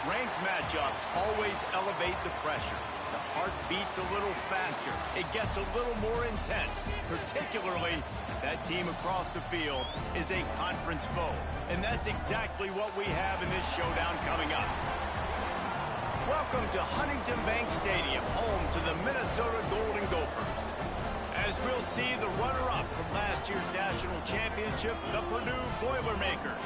Ranked matchups always elevate the pressure. The heart beats a little faster. It gets a little more intense, particularly if that team across the field is a conference foe. And that's exactly what we have in this showdown coming up. Welcome to Huntington Bank Stadium, home to the Minnesota Golden Gophers. As we'll see the runner-up from last year's national championship, the Purdue Boilermakers,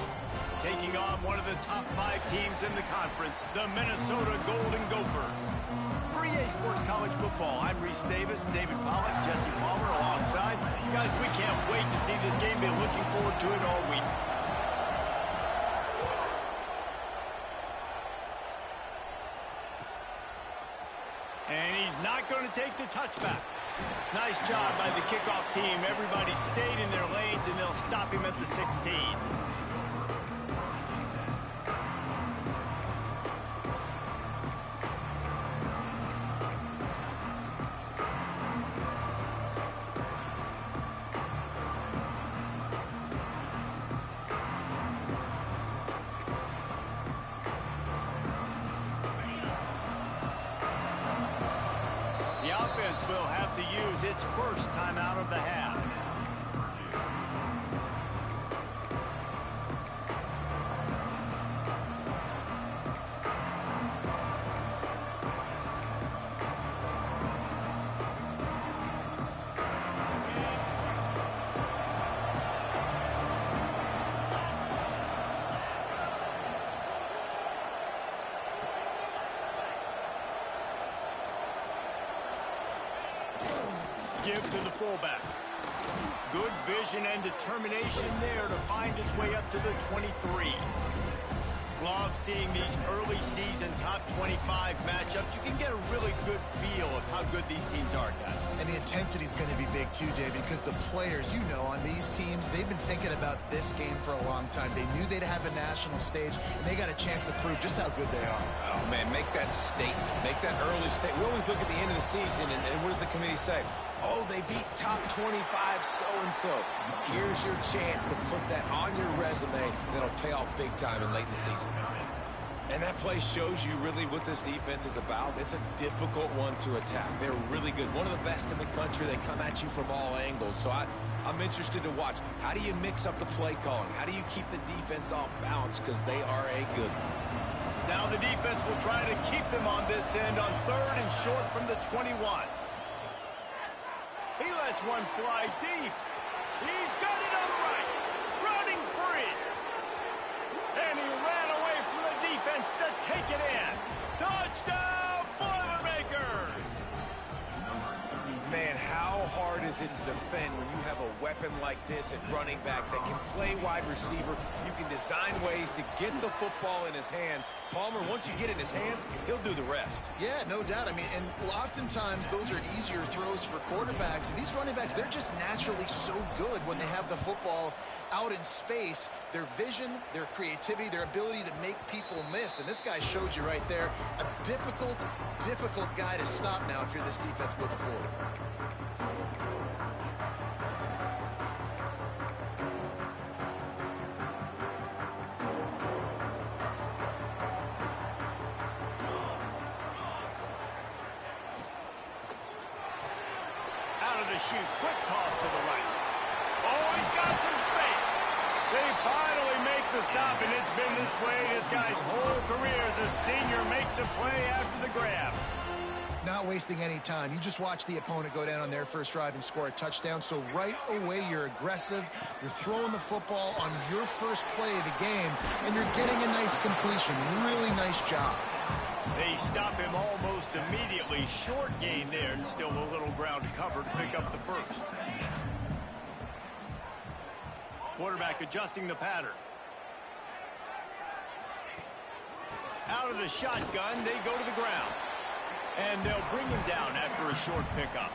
taking on one of the top 5 teams in the conference, the Minnesota Golden Gophers. For EA Sports College Football, I'm Reese Davis, David Pollack, Jesse Palmer alongside. Guys, we can't wait to see this game. Been looking forward to it all week. And he's not going to take the touchback. Nice job by the kickoff team. Everybody stayed in their lanes, and they'll stop him at the 16. The offense will have to use its first timeout of the half. Give to the fullback. Good vision and determination there to find his way up to the 23. Love seeing these early season top 25 matchups. You can get a really good feel of how good these teams are, guys. And the intensity is going to be big too, David, because the players, you know, on these teams, they've been thinking about this game for a long time. They knew they'd have a national stage, and they got a chance to prove just how good they are. Oh, man, make that statement. Make that early statement. We always look at the end of the season, and what does the committee say? Oh, they beat top 25 so-and-so. Here's your chance to put that on your resume that'll pay off big time and late in the season. And that play shows you really what this defense is about. It's a difficult one to attack. They're really good. One of the best in the country. They come at you from all angles. So I'm interested to watch. How do you mix up the play calling? How do you keep the defense off balance? Because they are a good one. Now the defense will try to keep them on this end on 3rd and short from the 21. He lets one fly deep. He's got it on the right. Running free. And he ran away from the defense to take it in. Touchdown, Boilermakers! Man, how hard is it to defend when you have a weapon like this at running back that can play wide receiver? You can design ways to get the football in his hand. Palmer, once you get it in his hands, he'll do the rest. Yeah, no doubt. I mean, and oftentimes those are easier throws for quarterbacks. And these running backs, they're just naturally so good when they have the football out in space. Their vision, their creativity, their ability to make people miss. And this guy showed you right there, a difficult guy to stop now if you're this defense moving forward. Shoot, quick toss to the right. Oh, he's got some space. They finally make the stop, and it's been this way this guy's whole career as a senior. Makes a play after the grab. Not wasting any time. You just watch the opponent go down on their first drive and score a touchdown. So right away, you're aggressive. You're throwing the football on your first play of the game, and you're getting a nice completion. Really nice job. They stop him almost immediately. Short gain there, and still a little ground to cover to pick up the first. Quarterback adjusting the pattern. Out of the shotgun, they go to the ground. And they'll bring him down after a short pickup.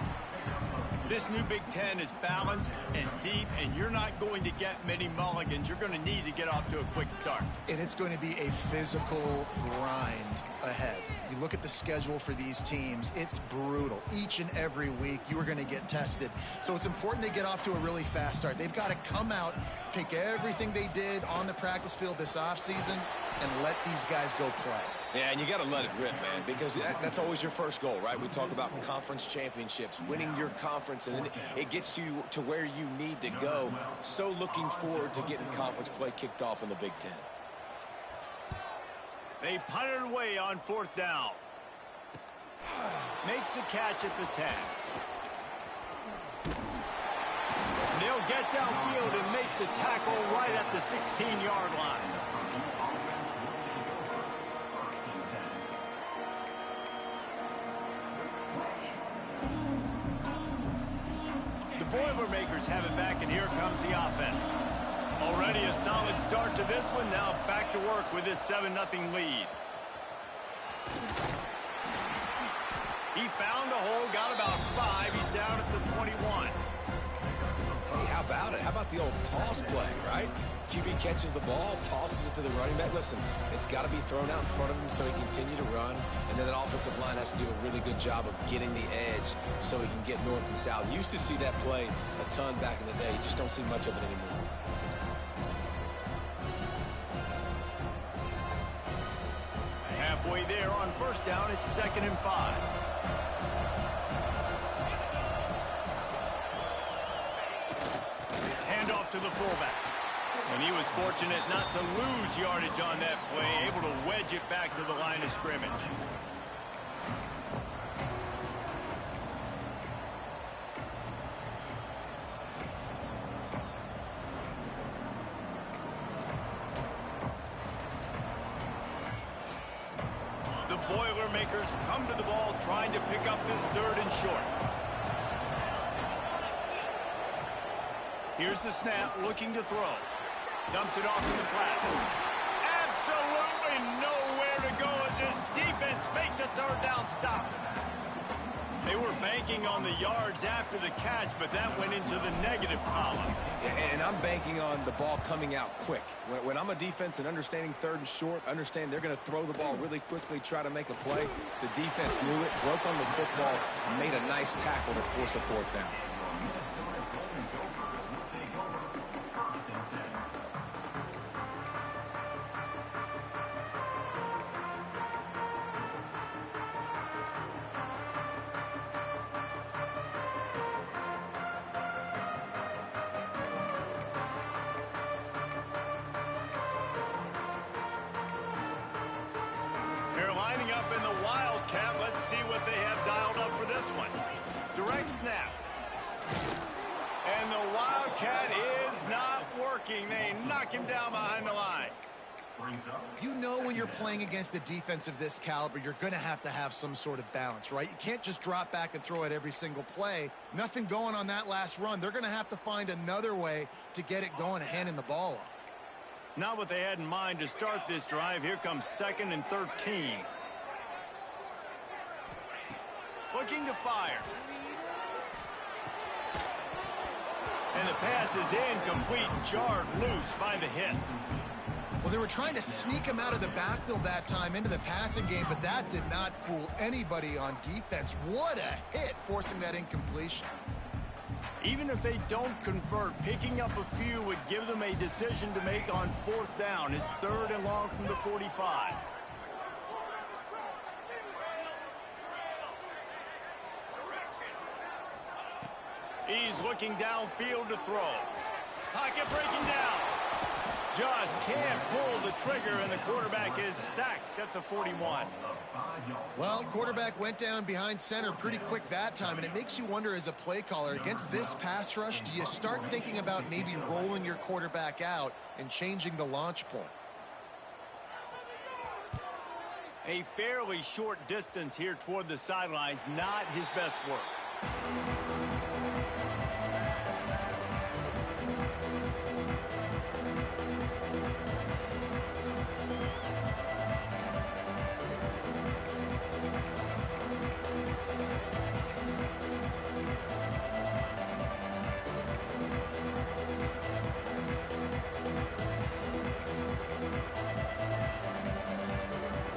This new Big Ten is balanced and deep, and you're not going to get many mulligans. You're going to need to get off to a quick start. And it's going to be a physical grind ahead. You look at the schedule for these teams, it's brutal. Each and every week, you are going to get tested. So it's important they get off to a really fast start. They've got to come out, pick everything they did on the practice field this offseason, and let these guys go play. Yeah, and you got to let it rip, man, because that's always your first goal, right? We talk about conference championships, winning your conference, and then it gets you to where you need to go. So looking forward to getting conference play kicked off in the Big Ten. They punt it away on 4th down. Makes a catch at the 10. They'll get downfield and make the tackle right at the 16-yard line. The Boilermakers have it back, and here comes the offense. Already a solid start to this one. Now back to work with this 7-0 lead. He found a hole, got about 5. He's down at the 21. Hey, how about it? How about the old toss play, right? QB catches the ball, tosses it to the running back. Listen, it's got to be thrown out in front of him so he can continue to run. And then that offensive line has to do a really good job of getting the edge so he can get north and south. You used to see that play a ton back in the day. You just don't see much of it anymore. Halfway there on 1st down, it's 2nd and 5. Handoff to the fullback. And he was fortunate not to lose yardage on that play, able to wedge it back to the line of scrimmage. The Boilermakers come to the ball, trying to pick up this 3rd and short. Here's the snap, looking to throw. Dumps it off in the flats. Absolutely nowhere to go as this defense makes a 3rd down stop. They were banking on the yards after the catch, but that went into the negative column. And I'm banking on the ball coming out quick. When I'm a defense and understanding 3rd and short, understand they're going to throw the ball really quickly, try to make a play. The defense knew it, broke on the football, made a nice tackle to force a 4th down. They're lining up in the Wildcat. Let's see what they have dialed up for this one. Direct snap. And the Wildcat is not working. They knock him down behind the line. You know when you're playing against a defense of this caliber, you're going to have some sort of balance, right? You can't just drop back and throw it every single play. Nothing going on that last run. They're going to have to find another way to get it going and handing the ball off. Not what they had in mind to start this drive. Here comes 2nd and 13. Looking to fire. And the pass is incomplete, jarred loose by the hit. Well, they were trying to sneak him out of the backfield that time into the passing game, but that did not fool anybody on defense. What a hit, forcing that incompletion. Even if they don't convert, picking up a few would give them a decision to make on 4th down. It's 3rd and long from the 45. He's looking downfield to throw. Pocket breaking down. Just can't pull the trigger, and the quarterback is sacked at the 41. Well, quarterback went down behind center pretty quick that time, and it makes you wonder as a play caller, against this pass rush, do you start thinking about maybe rolling your quarterback out and changing the launch point? A fairly short distance here toward the sidelines, not his best work.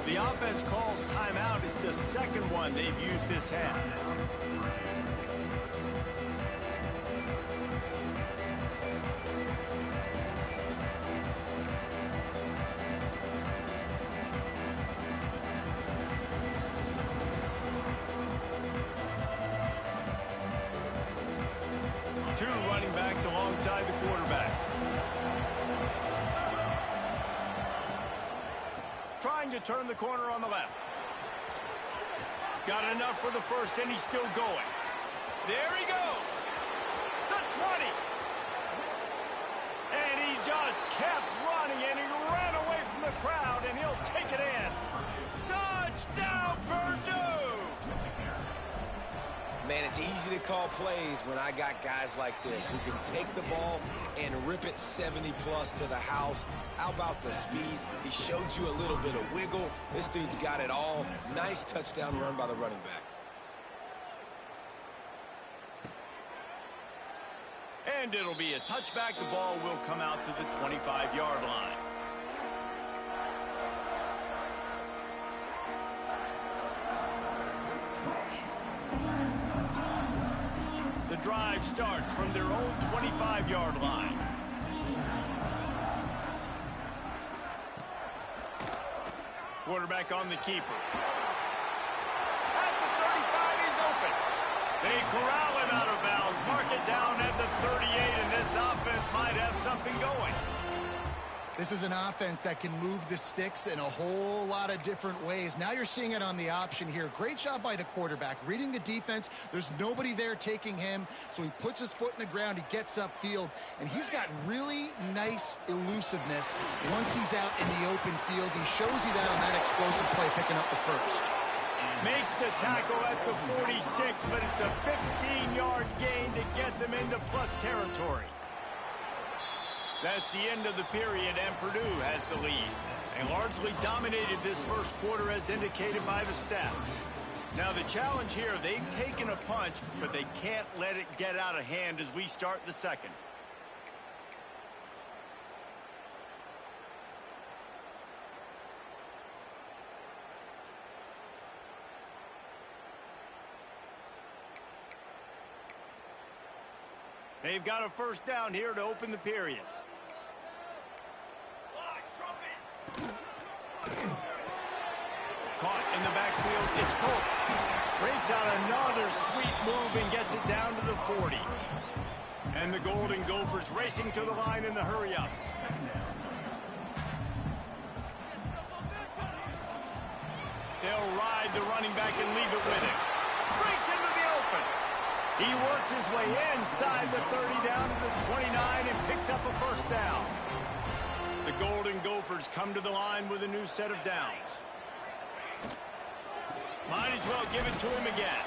The offense calls timeout. It's the 2nd one they've used this half. two running backs alongside the quarterback. Trying to turn the corner on the left. Got enough for the first, and he's still going. There he goes. The 20. And he just kept running, and he ran away from the crowd, and he'll take it in. Touchdown, Purdue! Man, it's easy to call plays when I got guys like this who can take the ball and rip it 70-plus to the house. How about the speed? He showed you a little bit of wiggle. This dude's got it all. Nice touchdown run by the running back. And it'll be a touchback. The ball will come out to the 25-yard line. The drive starts from their own 25-yard line. Quarterback on the keeper. At the 35, he's open. They corral him out of bounds. Mark it down at the 38, and this offense might have something going. This is an offense that can move the sticks in a whole lot of different ways. Now you're seeing it on the option here. Great job by the quarterback. Reading the defense, there's nobody there taking him, so he puts his foot in the ground, he gets upfield, and he's got really nice elusiveness once he's out in the open field. He shows you that on that explosive play, picking up the first. Makes the tackle at the 46, but it's a 15-yard gain to get them into plus territory. That's the end of the period, and Purdue has the lead. They largely dominated this first quarter as indicated by the stats. Now the challenge here, they've taken a punch, but they can't let it get out of hand as we start the second. They've got a first down here to open the period. Caught in the backfield, it's Colt. Breaks out another sweet move and gets it down to the 40. And the Golden Gophers racing to the line in the hurry-up. They'll ride the running back and leave it with him. Breaks into the open. He works his way inside the 30 down to the 29 and picks up a first down. The Golden Gophers come to the line with a new set of downs. Might as well give it to him again.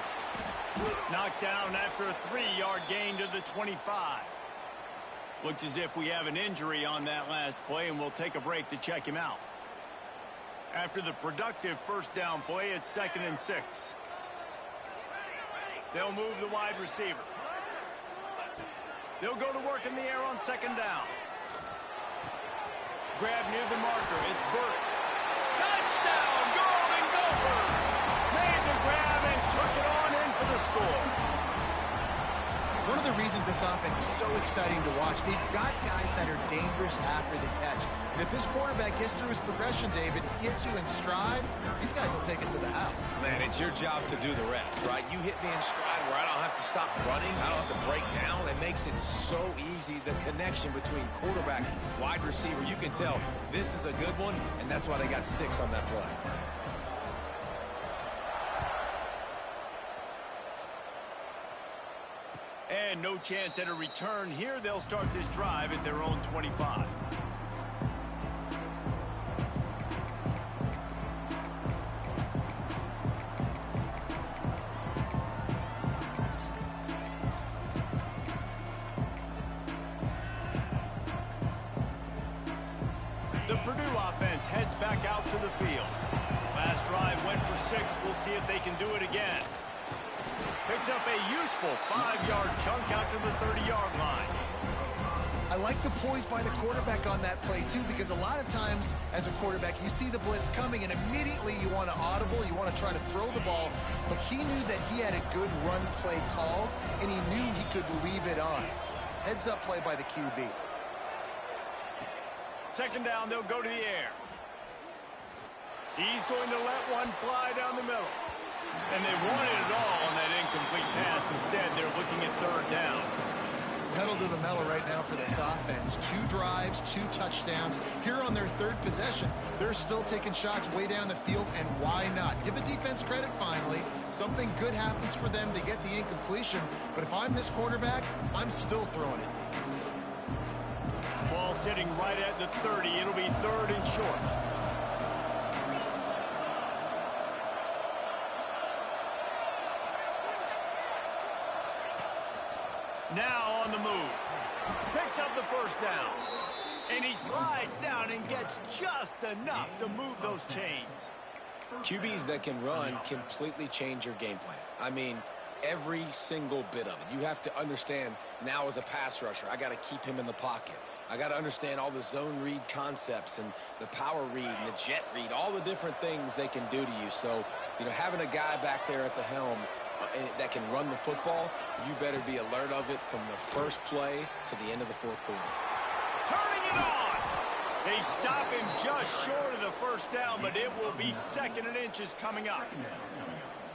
Knocked down after a 3-yard gain to the 25. Looks as if we have an injury on that last play, and we'll take a break to check him out. After the productive first down play, it's 2nd and 6. They'll move the wide receiver. They'll go to work in the air on 2nd down. Grab near the marker. It's Burt. Touchdown, Golden Gophers! Made the grab and took it on in for the score. One of the reasons this offense is so exciting to watch, they've got guys that are dangerous after the catch. And if this quarterback gets through his progression, David, hits you in stride, these guys will take it to the house. Man, it's your job to do the rest, right? You hit me in stride where I don't have to stop running. I don't have to break down. It makes it so easy, the connection between quarterback, wide receiver. You can tell this is a good one, and that's why they got 6 on that play. And no chance at a return here. They'll start this drive at their own 25. The Purdue offense heads back out to the field. Last drive went for 6. We'll see if they can do it again. Picks up a useful 5-yard chunk out to the 30-yard line. I like the poise by the quarterback on that play, too, because a lot of times as a quarterback, you see the blitz coming, and immediately you want to audible, you want to try to throw the ball, but he knew that he had a good run play called, and he knew he could leave it on. Heads-up play by the QB. 2nd down, they'll go to the air. He's going to let one fly down the middle. And they wanted it all on that incomplete pass. Instead, they're looking at 3rd down. pedal to the metal right now for this offense. 2 drives, 2 touchdowns. Here on their 3rd possession, they're still taking shots way down the field, and why not? Give the defense credit finally. Something good happens for them. They get the incompletion, but if I'm this quarterback, I'm still throwing it deep. Ball sitting right at the 30. It'll be 3rd and short. Now on the move. Picks up the 1st down. And he slides down and gets just enough to move those chains. QBs that can run completely change your game plan. I mean, every single bit of it. You have to understand now as a pass rusher, I got to keep him in the pocket. I got to understand all the zone read concepts and the power read and the jet read, all the different things they can do to you. So, you know, having a guy back there at the helm that can run the football, you better be alert of it from the first play to the end of the 4th quarter. Turning it on. They stop him just short of the 1st down, but it will be 2nd and inches coming up.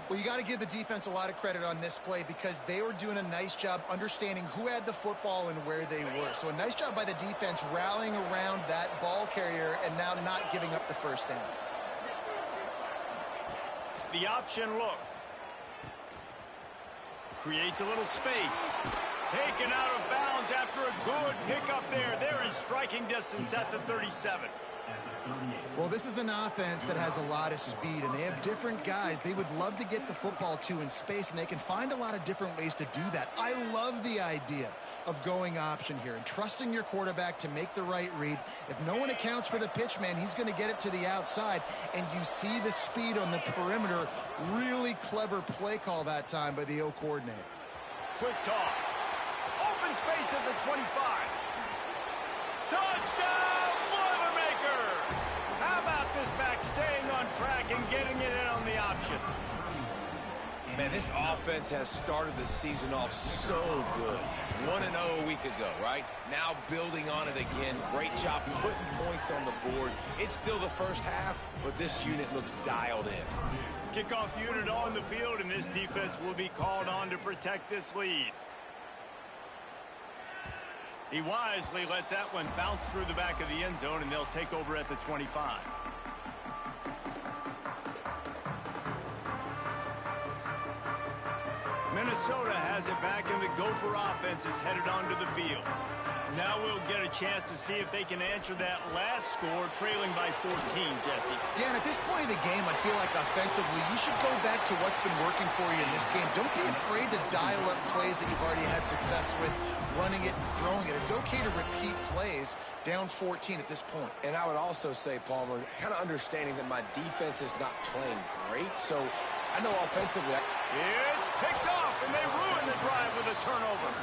Well, you got to give the defense a lot of credit on this play because they were doing a nice job understanding who had the football and where they were. So a nice job by the defense rallying around that ball carrier and now not giving up the 1st down. The option look. Creates a little space. Taken out of bounds after a good pickup there. They're in striking distance at the 37. Well, this is an offense that has a lot of speed, and they have different guys they would love to get the football to in space, and they can find a lot of different ways to do that. I love the idea of going option here and trusting your quarterback to make the right read. If no one accounts for the pitch man, he's going to get it to the outside, and you see the speed on the perimeter. Really clever play call that time by the O coordinator. Quick toss. Open space at the 25. Touchdown, Boilermakers! How about this back staying on track and getting it in on the option? Man, this offense has started the season off so good. 1-0 a week ago, right? Now building on it again. Great job putting points on the board. It's still the 1st half, but this unit looks dialed in. Kickoff unit on the field, and this defense will be called on to protect this lead. He wisely lets that one bounce through the back of the end zone, and they'll take over at the 25. Minnesota has it back, and the Gopher offense is headed onto the field. Now we'll get a chance to see if they can answer that last score, trailing by 14, Jesse. Yeah, and at this point of the game, I feel like offensively, you should go back to what's been working for you in this game. Don't be afraid to dial up plays that you've already had success with, running it and throwing it. It's okay to repeat plays down 14 at this point. And I would also say, Palmer, kind of understanding that my defense is not playing great, so I know offensively. It's picked off, and they ruin the drive with a turnover.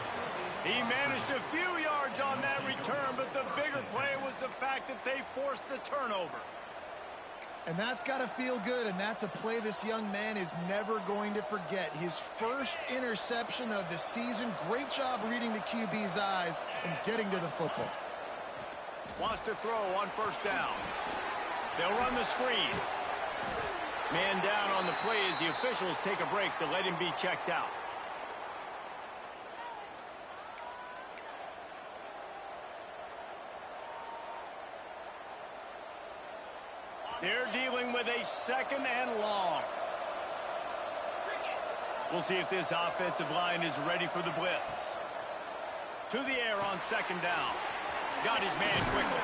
He managed a few yards on that return, but the bigger play was the fact that they forced the turnover. And that's got to feel good, and that's a play this young man is never going to forget. His 1st interception of the season. Great job reading the QB's eyes and getting to the football. Wants to throw on 1st down. They'll run the screen. Man down on the play as the officials take a break to let him be checked out. They're dealing with a 2nd and long. We'll see if this offensive line is ready for the blitz. To the air on 2nd down. Got his man quickly.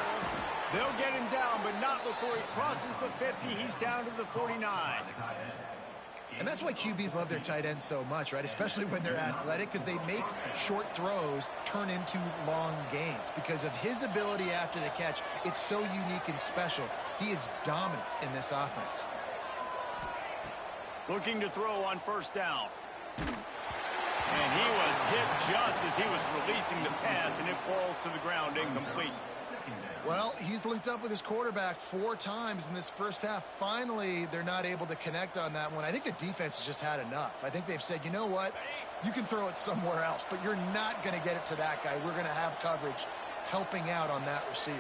They'll get him down, but not before he crosses the 50. He's down to the 49. And that's why QBs love their tight ends so much, right? Especially when they're athletic, because they make short throws turn into long gains. Because of his ability after the catch, it's so unique and special. He is dominant in this offense. Looking to throw on 1st down. And he was hit just as he was releasing the pass, and it falls to the ground incomplete. Well, he's linked up with his quarterback 4 times in this 1st half. Finally, they're not able to connect on that one. I think the defense has just had enough. I think they've said, you know what? You can throw it somewhere else, but you're not going to get it to that guy. We're going to have coverage helping out on that receiver.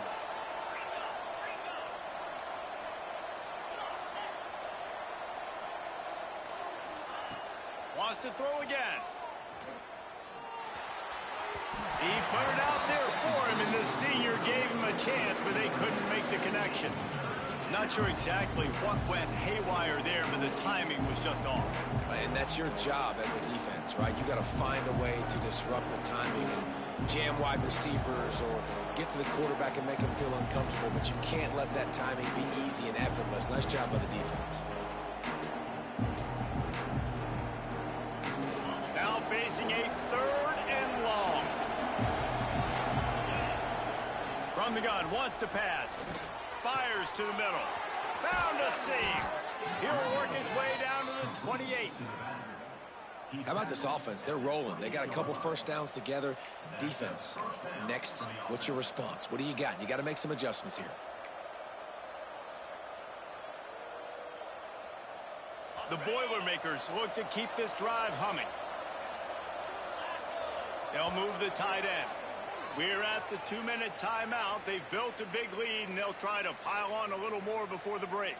Wants to throw again. He put it out there for him, and the senior gave him a chance, but they couldn't make the connection. Not sure exactly what went haywire there, but the timing was just off. And that's your job as a defense, right? You got to find a way to disrupt the timing and jam wide receivers or get to the quarterback and make him feel uncomfortable, but you can't let that timing be easy and effortless. Nice job by the defense. Now facing a 3rd and long. From the gun, wants to pass. Fires to the middle. Found a seam. He'll work his way down to the 28. How about this offense? They're rolling. They got a couple first downs together. Defense, next, what's your response? What do you got? You got to make some adjustments here. The Boilermakers look to keep this drive humming. They'll move the tight end. We're at the 2-minute timeout. They've built a big lead, and they'll try to pile on a little more before the break.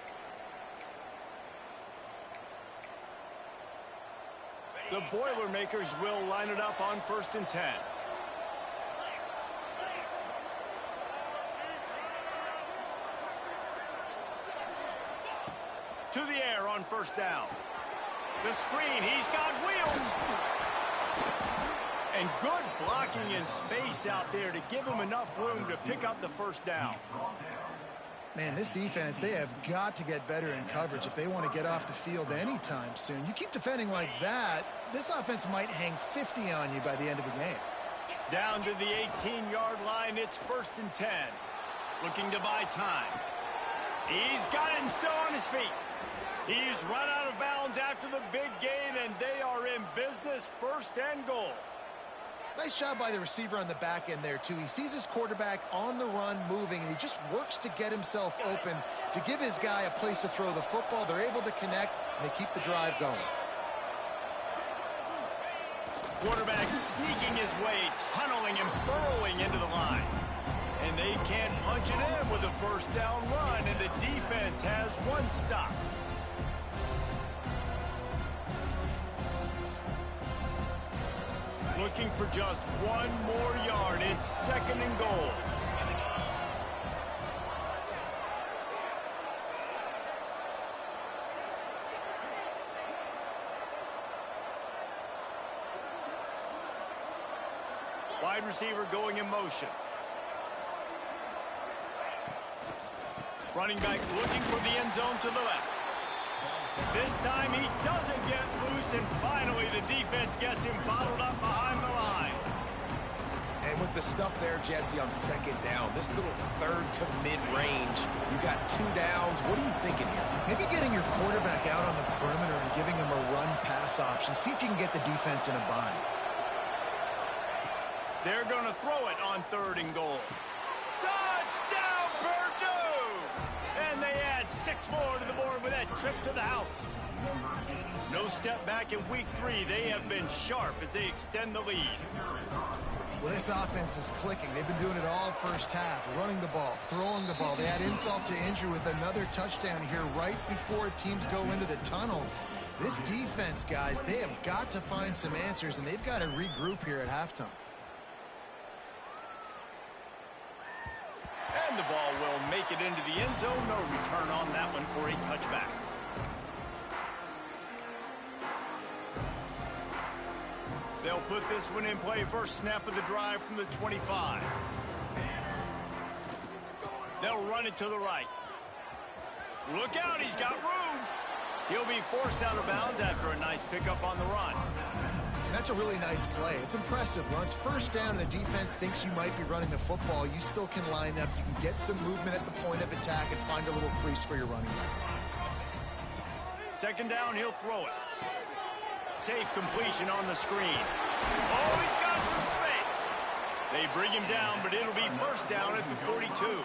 The Boilermakers will line it up on 1st and 10. To the air on 1st down. The screen, he's got wheels. And good blocking in space out there to give him enough room to pick up the 1st down. Man, this defense, they have got to get better in coverage if they want to get off the field anytime soon. You keep defending like that, this offense might hang 50 on you by the end of the game. Down to the 18-yard line, it's 1st and 10. Looking to buy time. He's got it and still on his feet. He's run out of bounds after the big gain, and they are in business, 1st and goal. Nice job by the receiver on the back end there, too. He sees his quarterback on the run moving, and he just works to get himself open to give his guy a place to throw the football. They're able to connect, and they keep the drive going. Quarterback sneaking his way, tunneling and burrowing into the line. And they can't punch it in with a 1st down run, and the defense has 1 stop. Looking for just 1 more yard. It's 2nd and goal. Wide receiver going in motion. Running back looking for the end zone to the left. This time he doesn't get loose, and finally the defense gets him bottled up behind the line. And with the stuff there, Jesse, on 2nd down, this little 3rd to mid-range, you got 2 downs. What are you thinking here? Maybe getting your quarterback out on the perimeter and giving him a run-pass option. See if you can get the defense in a bind. They're going to throw it on 3rd and goal. Touchdown, Purdue! And they add 6 more to the board with that trip to the house. No step back in week 3. They have been sharp as they extend the lead. Well, this offense is clicking. They've been doing it all 1st half, running the ball, throwing the ball. They add insult to injury with another touchdown here right before teams go into the tunnel. This defense, guys, they have got to find some answers, and they've got to regroup here at halftime. And the ball will make it into the end zone. No return on that one for a touchback. They'll put this one in play. 1st snap of the drive from the 25. They'll run it to the right. Look out, he's got room. He'll be forced out of bounds after a nice pickup on the run. That's a really nice play. It's impressive. When it's 1st down and the defense thinks you might be running the football, you still can line up. You can get some movement at the point of attack and find a little crease for your running back. 2nd down, he'll throw it. Safe completion on the screen. Oh, he's got some space. They bring him down, but it'll be 1st down at the 42.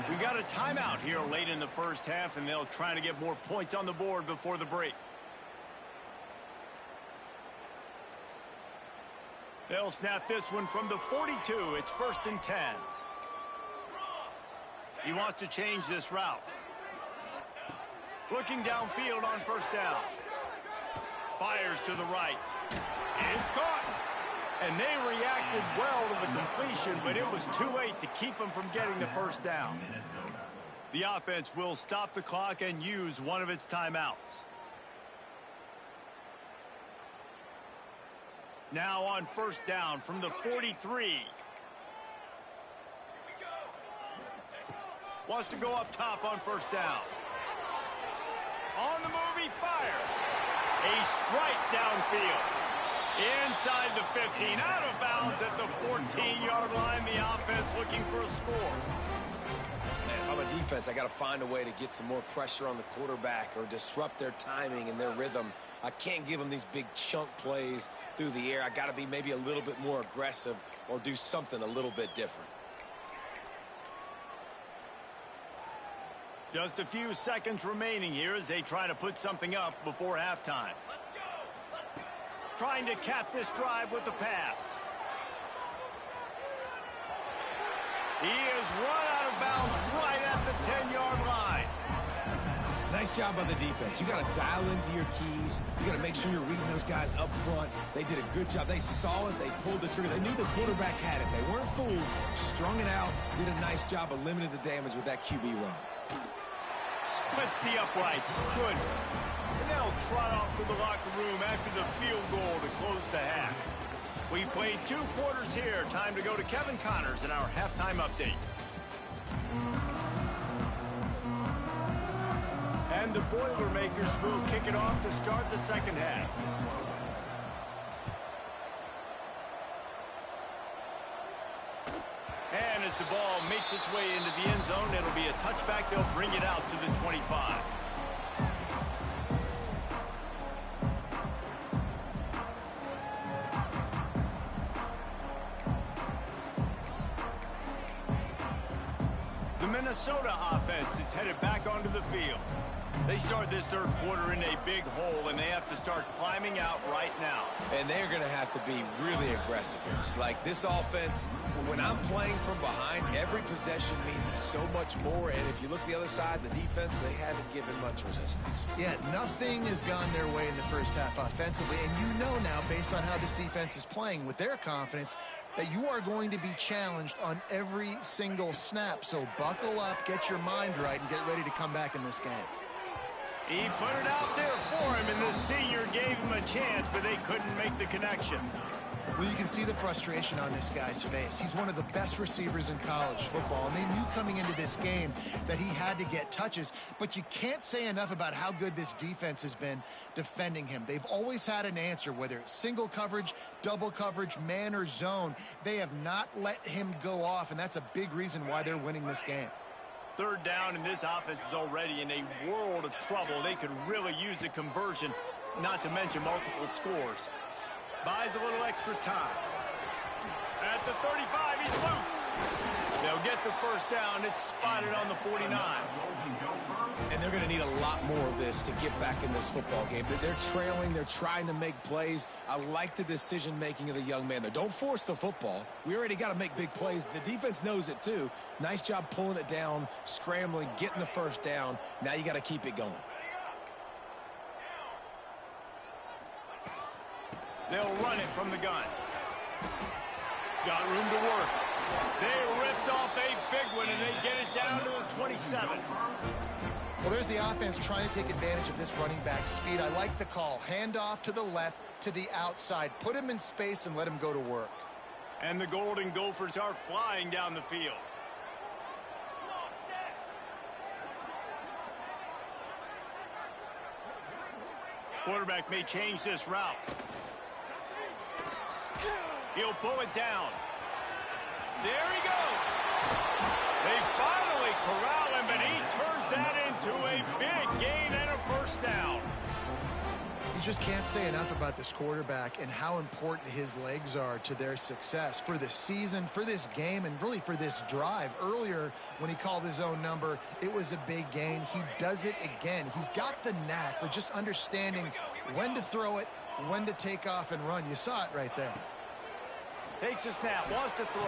We got a timeout here late in the 1st half, and they'll try to get more points on the board before the break. They'll snap this one from the 42. It's 1st and 10. He wants to change this route. Looking downfield on 1st down. Fires to the right. It's caught. And they reacted well to the completion, but it was too late to keep them from getting the first down. The offense will stop the clock and use one of its timeouts. Now on first down from the 43. Wants to go up top on first down. On the move, he fires. A strike downfield. Inside the 15, out of bounds at the 14-yard line. The offense looking for a score. Man, if I'm a defense, I got to find a way to get some more pressure on the quarterback or disrupt their timing and their rhythm. I can't give them these big chunk plays through the air. I got to be maybe a little bit more aggressive or do something a little bit different. Just a few seconds remaining here as they try to put something up before halftime. Trying to cap this drive with the pass. He is run out of bounds right at the 10-yard line. Nice job by the defense. You got to dial into your keys. You got to make sure you're reading those guys up front. They did a good job. They saw it. They pulled the trigger. They knew the quarterback had it. They weren't fooled. Strung it out. Did a nice job of limiting the damage with that QB run. Splits the uprights. Good. And they'll trot off to the locker room after the field goal to close the half. We played 2 quarters here. Time to go to Kevin Connors in our halftime update. And the Boilermakers will kick it off to start the second half. And as the ball makes its way into the end zone, it'll be a touchback. They'll bring it out to the 25. The Minnesota offense is headed back onto the field. They start this third quarter in a big hole, and they have to start climbing out right now. And they're going to have to be really aggressive here. It's like this offense, when I'm playing from behind, every possession means so much more. And if you look the other side, the defense, they haven't given much resistance. Yeah, nothing has gone their way in the first half offensively. And you know now, based on how this defense is playing with their confidence, that you are going to be challenged on every single snap. So buckle up, get your mind right, and get ready to come back in this game. He put it out there for him, and the senior gave him a chance, but they couldn't make the connection. Well, you can see the frustration on this guy's face. He's one of the best receivers in college football, and they knew coming into this game that he had to get touches, but you can't say enough about how good this defense has been defending him. They've always had an answer, whether it's single coverage, double coverage, man or zone. They have not let him go off, and that's a big reason why they're winning this game. Third down, and this offense is already in a world of trouble. They could really use a conversion, not to mention multiple scores. Buys a little extra time. At the 35, he's loose. They'll get the first down. It's spotted on the 49. And they're going to need a lot more of this to get back in this football game. They're trailing. They're trying to make plays. I like the decision-making of the young man there. Don't force the football. We already got to make big plays. The defense knows it, too. Nice job pulling it down, scrambling, getting the first down. Now you got to keep it going. They'll run it from the gun. Got room to work. They ripped off a big one, and they get it down to the 27. Well, there's the offense trying to take advantage of this running back speed. I like the call. Hand off to the left, to the outside. Put him in space and let him go to work. And the Golden Gophers are flying down the field. Quarterback may change this route. He'll pull it down. There he goes. They finally corral him, but he turns that into a big gain and a first down. You just can't say enough about this quarterback and how important his legs are to their success for this season, for this game, and really for this drive. Earlier, when he called his own number, it was a big gain. He does it again. He's got the knack for just understanding when to throw it, when to take off and run. You saw it right there. Takes a snap, wants to throw.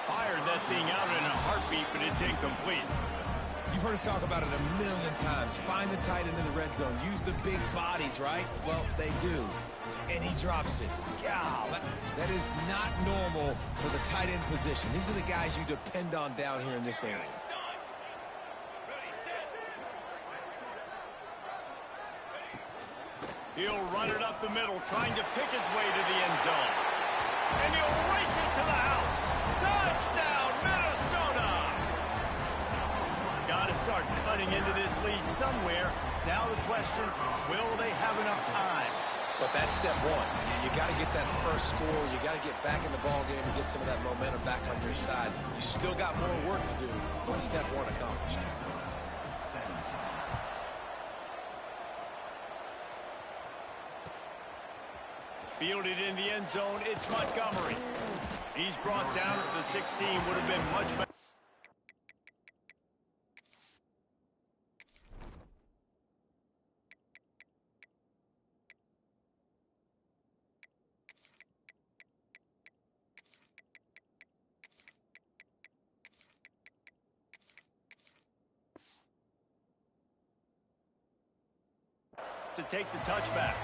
Fired that thing out in a heartbeat, but it's incomplete. You've heard us talk about it a million times. Find the tight end in the red zone. Use the big bodies, right? Well, they do. And he drops it. God, that is not normal for the tight end position. These are the guys you depend on down here in this area. He'll run it up the middle, trying to pick his way to the end zone. And he'll race it to the house. Touchdown, Minnesota! Got to start cutting into this lead somewhere. Now the question, will they have enough time? But that's step one. You got to get that first score. You got to get back in the ball game and get some of that momentum back on your side. You still got more work to do, but step one accomplished. Fielded in the end zone, it's Montgomery. He's brought down at the 16, would have been much better. To take the touchback.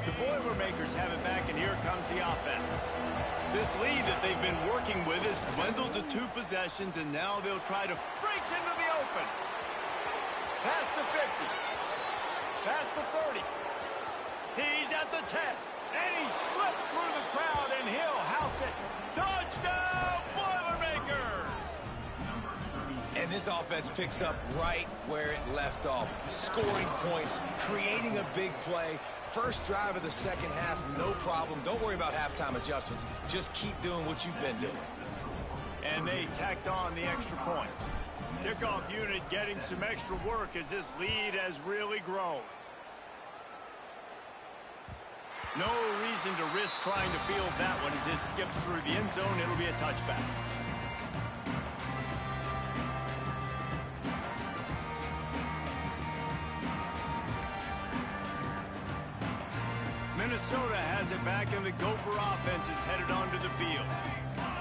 The Boilermakers have it back, and here comes the offense. This lead that they've been working with has dwindled to 2 possessions, and now they'll try to breaks into the open. Past the 50. Past the 30. He's at the 10. And he slipped through the crowd, and he'll house it. Touchdown, Boilermakers! And this offense picks up right where it left off. Scoring points, creating a big play. First drive of the second half, no problem. Don't worry about halftime adjustments. Just keep doing what you've been doing. And they tacked on the extra point. Kickoff unit getting some extra work as this lead has really grown. No reason to risk trying to field that one as it skips through the end zone. It'll be a touchback. Minnesota has it back, and the Gopher offense is headed onto the field.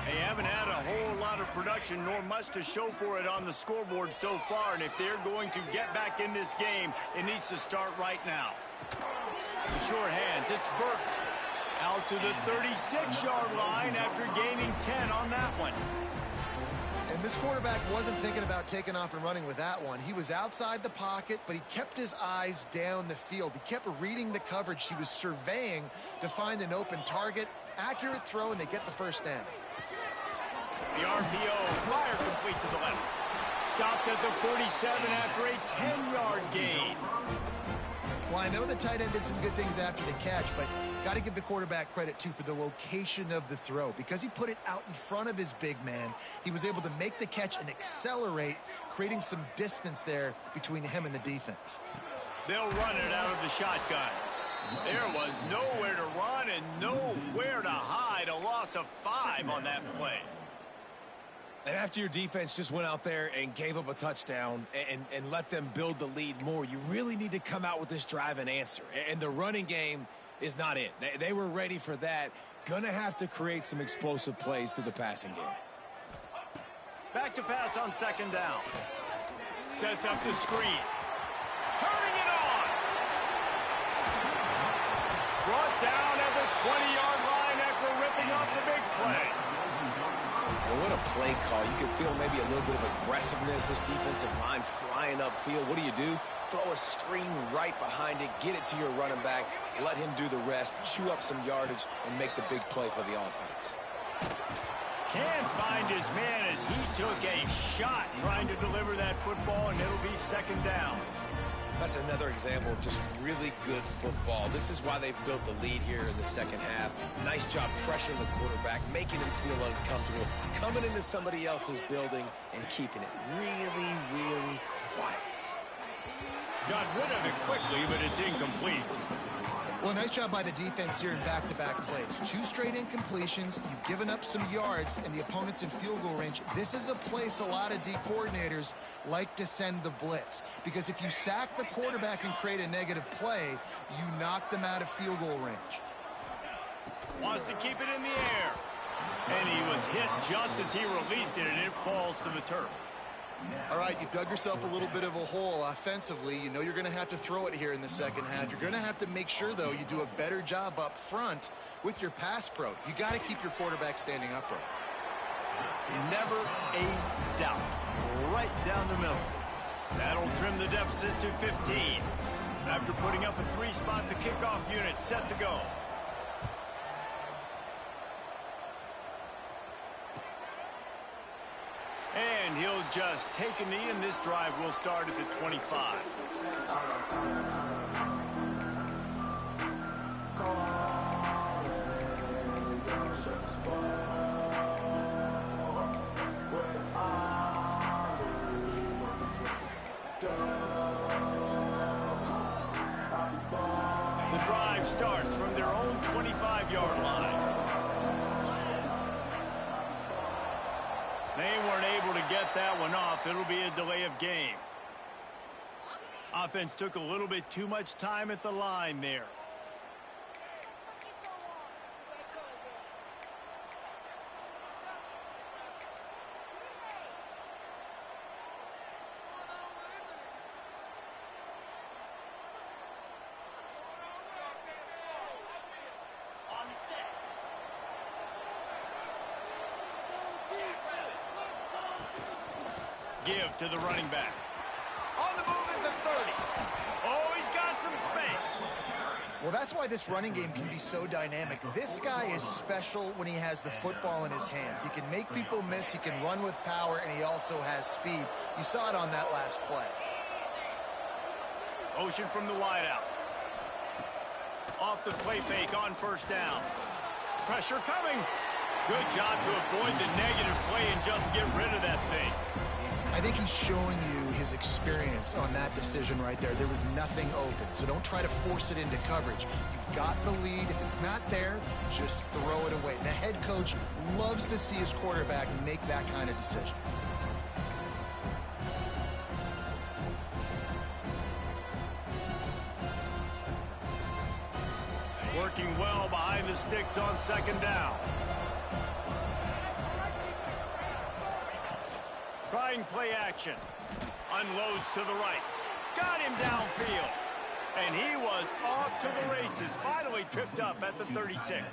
They haven't had a whole lot of production, nor much to show for it on the scoreboard so far, and if they're going to get back in this game, it needs to start right now. The short hands, it's Burke. Out to the 36-yard line after gaining 10 on that one. And this quarterback wasn't thinking about taking off and running with that one. He was outside the pocket, but he kept his eyes down the field. He kept reading the coverage. He was surveying to find an open target. Accurate throw, and they get the first down. The RPO, fire complete to the left. Stopped at the 47 after a 10-yard gain. Well, I know the tight end did some good things after the catch, but got to give the quarterback credit, too, for the location of the throw. Because he put it out in front of his big man, he was able to make the catch and accelerate, creating some distance there between him and the defense. They'll run it out of the shotgun. There was nowhere to run and nowhere to hide. A loss of 5 on that play. And after your defense just went out there and gave up a touchdown and let them build the lead more, you really need to come out with this drive and answer. And the running game is not it. They were ready for that. Gonna have to create some explosive plays through the passing game. Back to pass on second down. Sets up the screen. Turning it on. Brought down at the 20-yard line after ripping off the big play. And what a play call. You can feel maybe a little bit of aggressiveness. This defensive line flying upfield. What do? Throw a screen right behind it. Get it to your running back. Let him do the rest. Chew up some yardage and make the big play for the offense. Can't find his man as he took a shot trying to deliver that football, and it'll be second down. That's another example of just really good football. This is why they've built the lead here in the second half. Nice job pressuring the quarterback, making him feel uncomfortable, coming into somebody else's building and keeping it really, really quiet. Got rid of it quickly, but it's incomplete. Well, nice job by the defense here in back-to-back plays. 2 straight incompletions. You've given up some yards, and the opponent's in field goal range. This is a place a lot of D coordinators like to send the blitz, because if you sack the quarterback and create a negative play, you knock them out of field goal range. Wants to keep it in the air. And he was hit just as he released it, and it falls to the turf. All right, you've dug yourself a little bit of a hole offensively. You know you're going to have to throw it here in the second half. You're going to have to make sure, though, you do a better job up front with your pass pro. You got to keep your quarterback standing upright. Never a doubt. Right down the middle. That'll trim the deficit to 15. After putting up a 3-spot, the kickoff unit set to go. And he'll just take a knee, and this drive will start at the 25. The drive starts from their own 25-yard line. They weren't able to get that one off. It'll be a delay of game. Offense took a little bit too much time at the line there. Give to the running back. On the move at the 30. Oh, he's got some space. Well, that's why this running game can be so dynamic. This guy is special when he has the football in his hands. He can make people miss, he can run with power, and he also has speed. You saw it on that last play. Motion from the wideout. Off the play fake on first down. Pressure coming. Good job to avoid the negative play and just get rid of that thing. I think he's showing you his experience on that decision right there. There was nothing open, so don't try to force it into coverage. You've got the lead. If it's not there, just throw it away. The head coach loves to see his quarterback make that kind of decision. Working well behind the sticks on second down. Trying play action. Unloads to the right. Got him downfield. And he was off to the races. Finally tripped up at the 36.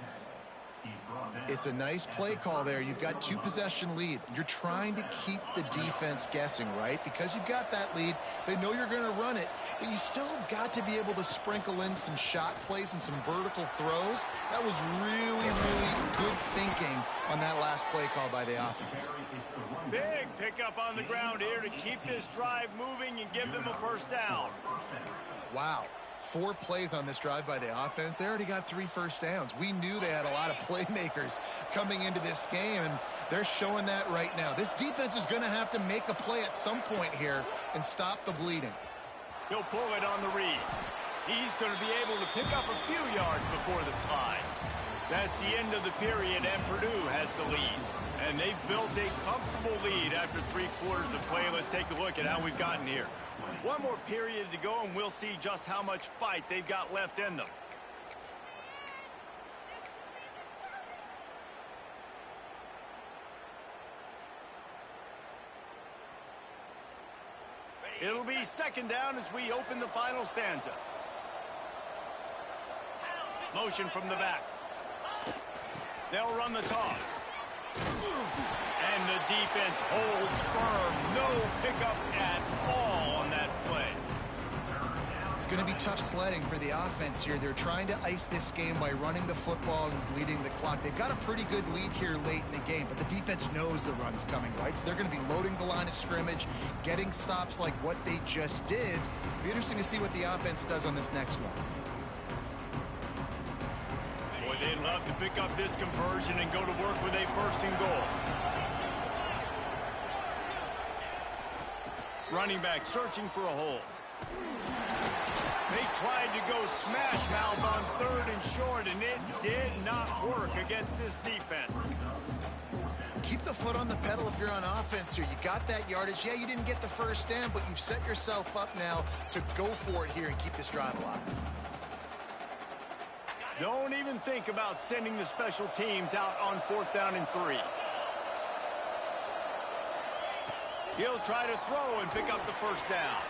It's a nice play call there. You've got 2-possession lead. You're trying to keep the defense guessing, right? Because you've got that lead. They know you're going to run it, but you still have got to be able to sprinkle in some shot plays and some vertical throws. That was really, really good thinking on that last play call by the offense. Big pickup on the ground here to keep this drive moving and give them a first down. Wow. 4 plays on this drive by the offense. They already got 3 first downs. We knew they had a lot of playmakers coming into this game, and they're showing that right now. This defense is going to have to make a play at some point here and stop the bleeding. He'll pull it on the read. He's going to be able to pick up a few yards before the slide. That's the end of the period, and Purdue has the lead. And they've built a comfortable lead after 3 quarters of play. Let's take a look at how we've gotten here. One more period to go, and we'll see just how much fight they've got left in them. It'll be second down as we open the final stanza. Motion from the back. They'll run the toss. And the defense holds firm. No pickup at all on that play. It's going to be tough sledding for the offense here. They're trying to ice this game by running the football and bleeding the clock. They've got a pretty good lead here late in the game, but the defense knows the run's coming, right? So they're going to be loading the line of scrimmage, getting stops like what they just did. It'll be interesting to see what the offense does on this next one. Boy, they'd love to pick up this conversion and go to work with a first and goal. Running back searching for a hole. They tried to go smash mouth on 3rd and short, and it did not work against this defense. Keep the foot on the pedal if you're on offense here. You got that yardage. Yeah, you didn't get the first down, but you've set yourself up now to go for it here and keep this drive alive. Don't even think about sending the special teams out on 4th down and 3. He'll try to throw and pick up the first down.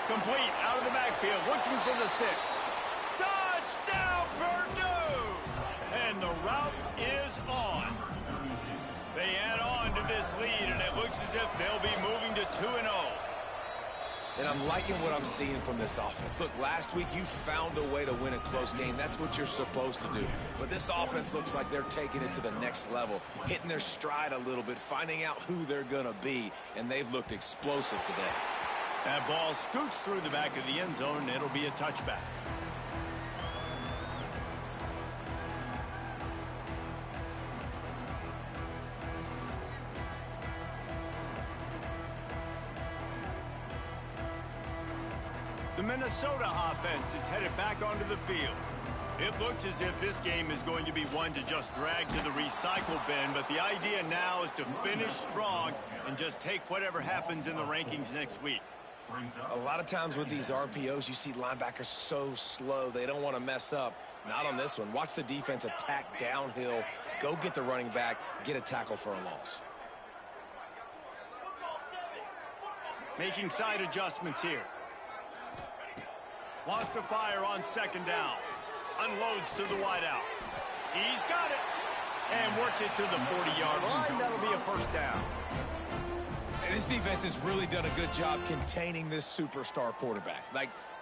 Complete out of the backfield, looking for the sticks. Touchdown, Purdue! And the route is on. They add on to this lead, and it looks as if they'll be moving to 2-0. And I'm liking what I'm seeing from this offense. Look, last week you found a way to win a close game. That's what you're supposed to do. But this offense looks like they're taking it to the next level, hitting their stride a little bit, finding out who they're going to be, and they've looked explosive today. That ball scoots through the back of the end zone, and it'll be a touchback. The Minnesota offense is headed back onto the field. It looks as if this game is going to be one to just drag to the recycle bin, but the idea now is to finish strong and just take whatever happens in the rankings next week. A lot of times with these RPOs, you see linebackers so slow, they don't want to mess up. Not on this one. Watch the defense attack downhill, go get the running back, get a tackle for a loss. Making side adjustments here. Wants to fire on 2nd down. Unloads to the wideout. He's got it. And works it to the 40-yard line. That'll be a first down. And this defense has really done a good job containing this superstar quarterback.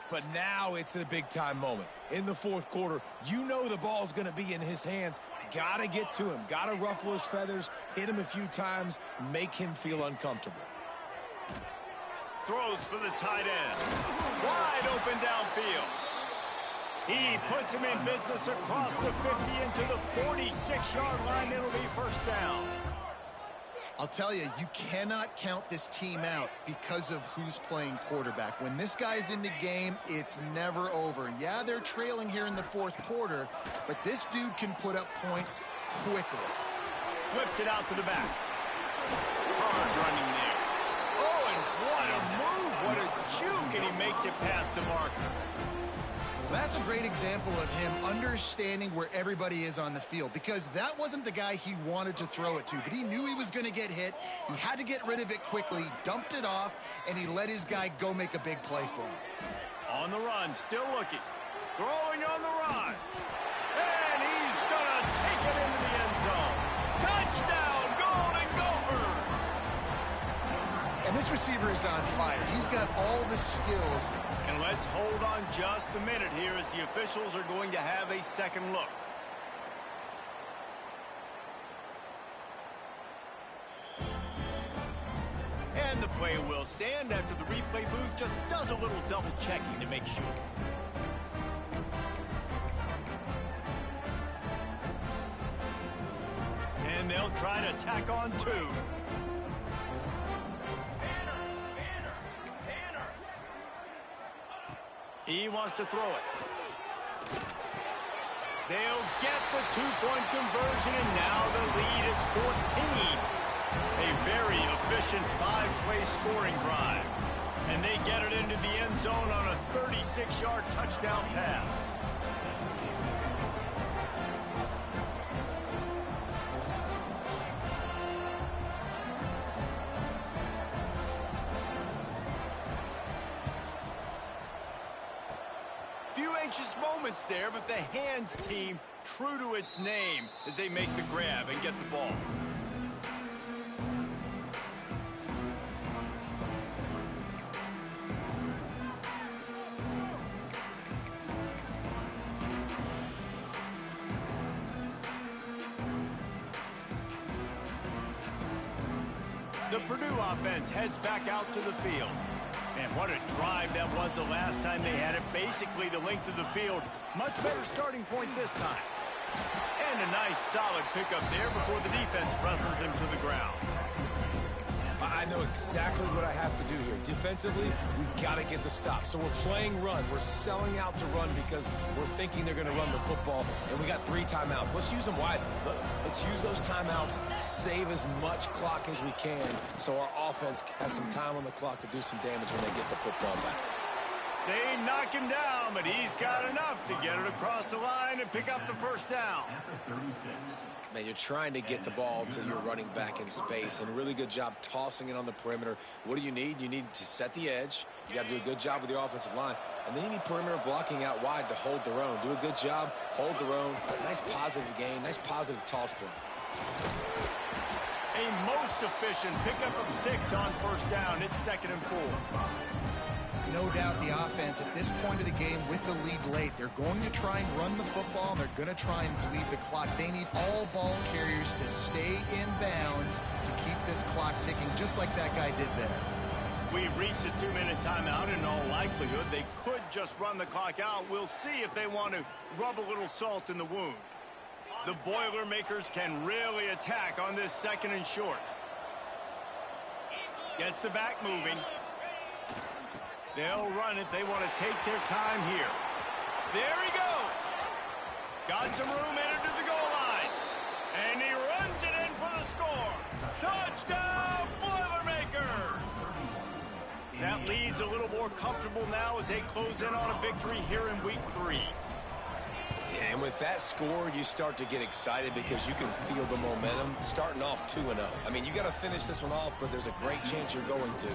But now it's a big-time moment. In the 4th quarter, you know the ball's going to be in his hands. Got to get to him. Got to ruffle his feathers, hit him a few times, make him feel uncomfortable. Throws for the tight end. Wide open downfield. He puts him in business across the 50 into the 46-yard line. It'll be first down. I'll tell you, you cannot count this team out because of who's playing quarterback. When this guy's in the game, it's never over. Yeah, they're trailing here in the 4th quarter, but this dude can put up points quickly. Flips it out to the back. Hard running there. Oh, and what a move. What a juke, and he makes it past the marker. That's a great example of him understanding where everybody is on the field, because that wasn't the guy he wanted to throw it to, but he knew he was going to get hit. He had to get rid of it quickly, dumped it off, and he let his guy go make a big play for him. On the run, still looking. Throwing on the run. And he's going to take it into the end zone. Touchdown, Golden Gophers! And this receiver is on fire. He's got all the skills. And let's hold on just a minute here as the officials are going to have a second look. And the play will stand after the replay booth just does a little double checking to make sure. And they'll try to tack on 2. He wants to throw it. They'll get the 2-point conversion, and now the lead is 14. A very efficient 5-play scoring drive. And they get it into the end zone on a 36-yard touchdown pass. Anxious moments there, but the hands team true to its name as they make the grab and get the ball. The Purdue offense heads back out to the field. And what a drive that was the last time they had it. Basically the length of the field. Much better starting point this time. And a nice solid pickup there before the defense wrestles him to the ground. I I know exactly what I have to do here. Defensively, we got to get the stop. So we're playing run. We're selling out to run because we're thinking they're going to run the football, and we got 3 timeouts. Let's use them wisely. Let's use those timeouts, save as much clock as we can so our offense has some time on the clock to do some damage when they get the football back. They knock him down, but he's got enough to get it across the line and pick up the first down. Man, you're trying to get the ball to your running back in space, and a really good job tossing it on the perimeter. What do you need? You need to set the edge. You got to do a good job with your offensive line. And then you need perimeter blocking out wide to hold their own. Do a good job, hold their own. Nice positive gain, nice positive toss play. A most efficient pickup of 6 on first down. It's 2nd and 4. No doubt the offense at this point of the game with the lead late, they're going to try and run the football, and they're going to try and bleed the clock. They need all ball carriers to stay in bounds to keep this clock ticking, just like that guy did there. We've reached a 2-minute timeout. In all likelihood, they could just run the clock out. We'll see if they want to rub a little salt in the wound. The Boilermakers can really attack on this 2nd and short. Gets the back moving. They'll run it. They want to take their time here. There he goes. Got some room headed to the goal line. And he runs it in for the score. Touchdown, Boilermakers! That lead's a little more comfortable now as they close in on a victory here in week 3. Yeah, and with that score, you start to get excited because you can feel the momentum starting off 2-0. I mean, you got to finish this one off, but there's a great chance you're going to.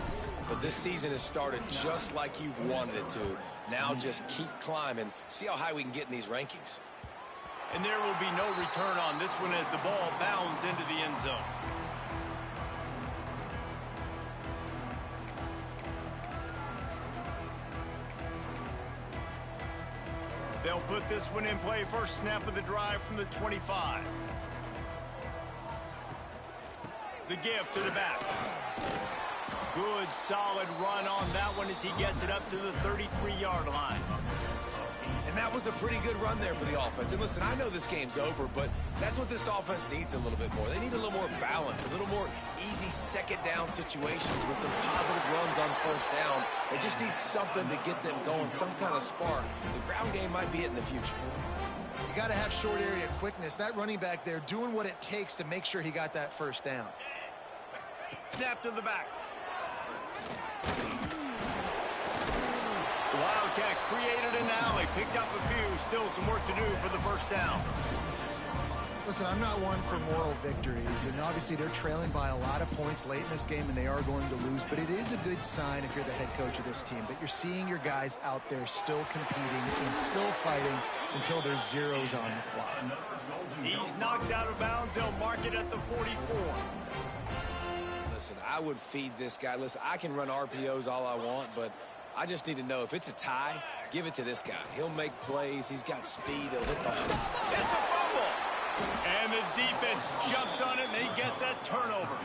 But this season has started just like you've wanted it to. Now just keep climbing. See how high we can get in these rankings. And there will be no return on this one as the ball bounds into the end zone. They'll put this one in play. First snap of the drive from the 25. The give to the back. Good, solid run on that one as he gets it up to the 33-yard line. And that was a pretty good run there for the offense. And listen, I know this game's over, but that's what this offense needs a little bit more. They need a little more balance, a little more easy second down situations with some positive runs on first down. They just need something to get them going, some kind of spark. The ground game might be it in the future. You got to have short area quickness. That running back there doing what it takes to make sure he got that first down. Snap to the back. The Wildcat created an alley, picked up a few, still some work to do for the first down. Listen, I'm not one for moral victories, and obviously they're trailing by a lot of points late in this game, and they are going to lose, but it is a good sign if you're the head coach of this team that you're seeing your guys out there still competing and still fighting until there's zeros on the clock. He's knocked out of bounds. They'll mark it at the 44. Listen, I would feed this guy. Listen, I can run RPOs all I want, but I just need to know if it's a tie, give it to this guy. He'll make plays. He's got speed. He'll hit the hole. It's a fumble. And the defense jumps on it, and they get that turnover.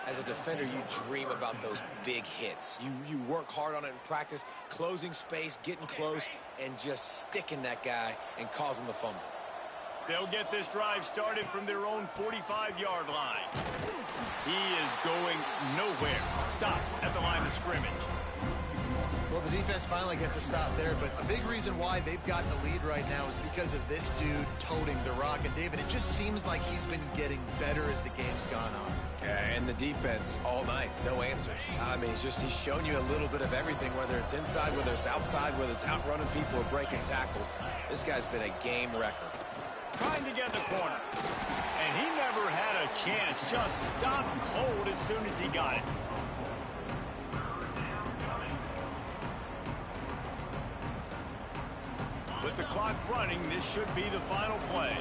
As a defender, you dream about those big hits. You work hard on it in practice, closing space, getting close, and just sticking that guy and causing the fumble. They'll get this drive started from their own 45-yard line. He is going nowhere. Stop at the line of scrimmage. Well, the defense finally gets a stop there, but a big reason why they've gotten the lead right now is because of this dude toting the rock. And, David, it just seems like he's been getting better as the game's gone on. Yeah, and the defense all night, no answers. I mean, he's shown you a little bit of everything, whether it's inside, whether it's outside, whether it's outrunning people or breaking tackles. This guy's been a game wrecker. Trying to get the corner. And he never had a chance. Just stopped cold as soon as he got it. With the clock running, this should be the final play.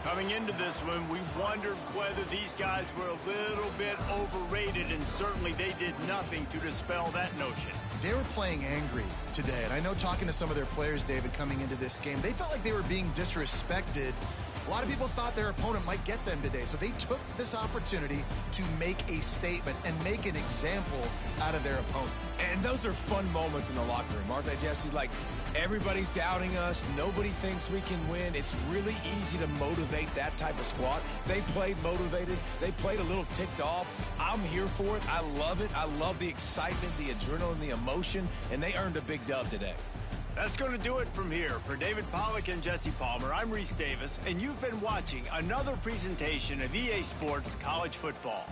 Coming into this one, we wondered whether these guys were a little bit overrated, and certainly they did nothing to dispel that notion. They were playing angry today, and I know talking to some of their players, David, coming into this game, they felt like they were being disrespected A lot of people thought their opponent might get them today, so they took this opportunity to make a statement and make an example out of their opponent. And those are fun moments in the locker room, aren't they, Jesse? Like, everybody's doubting us. Nobody thinks we can win. It's really easy to motivate that type of squad. They played motivated. They played a little ticked off. I'm here for it. I love it. I love the excitement, the adrenaline, the emotion, and they earned a big dub today. That's going to do it from here. For David Pollack and Jesse Palmer, I'm Reese Davis, and you've been watching another presentation of EA Sports College Football.